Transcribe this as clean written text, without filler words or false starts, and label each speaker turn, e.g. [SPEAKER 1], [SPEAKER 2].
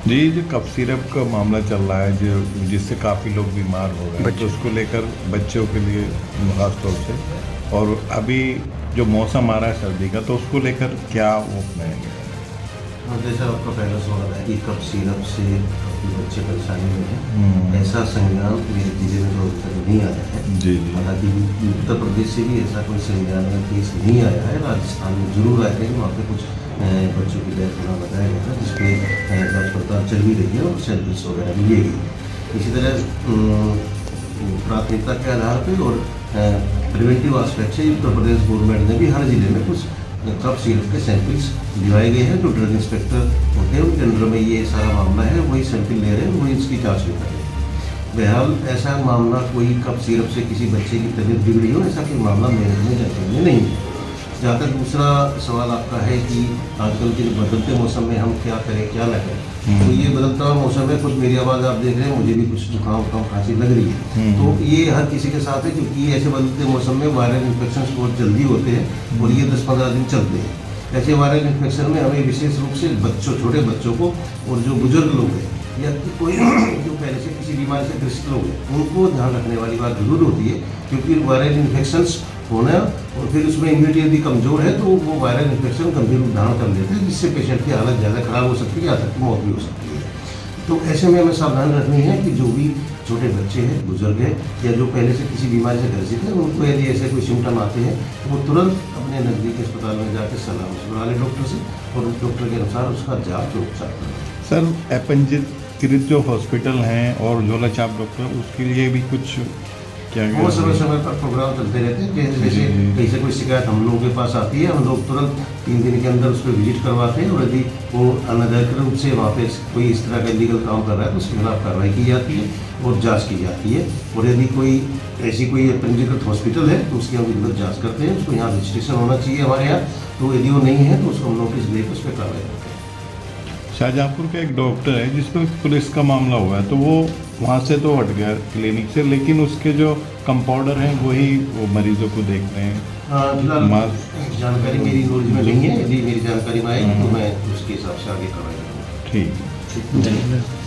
[SPEAKER 1] जी, जो cough syrup का मामला चल रहा है, जो जिससे काफ़ी लोग बीमार हो गए हैं, तो उसको लेकर बच्चों के लिए ख़ास तौर से, और अभी जो मौसम आ रहा है सर्दी का, तो उसको लेकर क्या वो अपनाएंगे?
[SPEAKER 2] जैसा आपका पहला सवाल है कि कफ सिरप से काफ़ी बच्चे परेशानी में हैं, ऐसा संज्ञान मेरे जिले में तो अभी तक नहीं आया है।
[SPEAKER 1] जी जी।
[SPEAKER 2] हालांकि उत्तर प्रदेश से भी ऐसा कोई संज्ञान में केस नहीं आया है। राजस्थान में जरूर आए थे कि वहाँ पे कुछ बच्चों की डेथ होना बताया गया था, जिसपे जाँच पड़ताल चल भी रही है और सैंपल्स वगैरह लिए गए। इसी तरह प्राथमिकता के आधार पर और प्रिवेंटिव आस्पेक्ट से उत्तर प्रदेश गवर्नमेंट ने भी हर जिले में कुछ कफ सिरप के सैंपल्स दिलवाए गए हैं। जो ड्रग इंस्पेक्टर होते हैं उनके अंडर में ये सारा मामला है, वही सैंपल ले रहे हैं, वही इसकी जांच भी कर रहे हैं। बहरहाल ऐसा मामला कोई कफ सिरप से किसी बच्चे की तबीयत बिगड़ी हो, ऐसा कोई मामला मेरे में जानकारी में नहीं है। जहाँ तक दूसरा सवाल आपका है कि आजकल के बदलते मौसम में हम क्या करें क्या ना करें, तो ये बदलता हुआ मौसम है, कुछ मेरी आवाज़ आप देख रहे हैं, मुझे भी कुछ जुकाम खांसी लग रही है, तो ये हर किसी के साथ है, क्योंकि ऐसे बदलते मौसम में वायरल इन्फेक्शन बहुत जल्दी होते हैं और ये 10-15 दिन चलते हैं। ऐसे वायरल इन्फेक्शन में हमें विशेष रूप से बच्चों, छोटे बच्चों को और जो बुजुर्ग लोग हैं या कोई जो पहले से किसी बीमारी से ग्रसित लोग हैं, उनको ध्यान रखने वाली बात जरूर होती है, क्योंकि वायरल इन्फेक्शंस होना और फिर उसमें इम्यूनिटी यदि कमज़ोर है तो वो वायरल इन्फेक्शन गंभीर रूप धारण कर लेते हैं, जिससे पेशेंट की हालत ज़्यादा खराब हो सकती है, यहाँ तक कि मौत भी हो सकती है। तो ऐसे में हमें सावधान रखनी है कि जो भी छोटे बच्चे हैं, बुजुर्ग हैं या जो पहले से किसी बीमारी से ग्रसित है, उनको यदि ऐसे कोई सिम्टम आते हैं तो वो तुरंत अपने नज़दीकी अस्पताल में जाकर सलाह मशवरा लें डॉक्टर से और उस डॉक्टर के अनुसार उसका जाँच और उपचार करें।
[SPEAKER 1] सर, अपंजीकृत जो हॉस्पिटल हैं और झोला छाप डॉक्टर, उसके लिए भी कुछ क्या
[SPEAKER 2] वो समय समय पर प्रोग्राम चलते रहते हैं। जैसे कहीं से कोई शिकायत हम लोगों के पास आती है, हम लोग तुरंत 3 दिन के अंदर उस पर विजिट करवाते हैं और यदि वो अनधिकृत रूप से वहाँ पे कोई इस तरह का इलीगल काम कर रहा है तो उसके खिलाफ कार्रवाई की जाती है और जांच की जाती है। और यदि कोई ऐसी कोई पंजीकृत हॉस्पिटल है तो उसकी हम विधिवत जाँच करते हैं, उसको यहाँ रजिस्ट्रेशन होना चाहिए हमारे यहाँ, तो यदि वो नहीं है तो उसको हम नोटिस देकर उस पर कार्रवाई करते हैं।
[SPEAKER 1] शाहजहाँपुर का एक डॉक्टर है जिसमें पुलिस का मामला हुआ है, तो वो वहाँ से तो हट गया क्लिनिक से, लेकिन उसके जो कंपाउंडर हैं वही वो मरीजों को देख रहे हैं।
[SPEAKER 2] फिलहाल जानकारी मेरी नॉलेज में नहीं है, यदि मेरी जानकारी में आएगी तो मैं उसके हिसाब से आगे कार्रवाई करूँगा।
[SPEAKER 1] ठीक।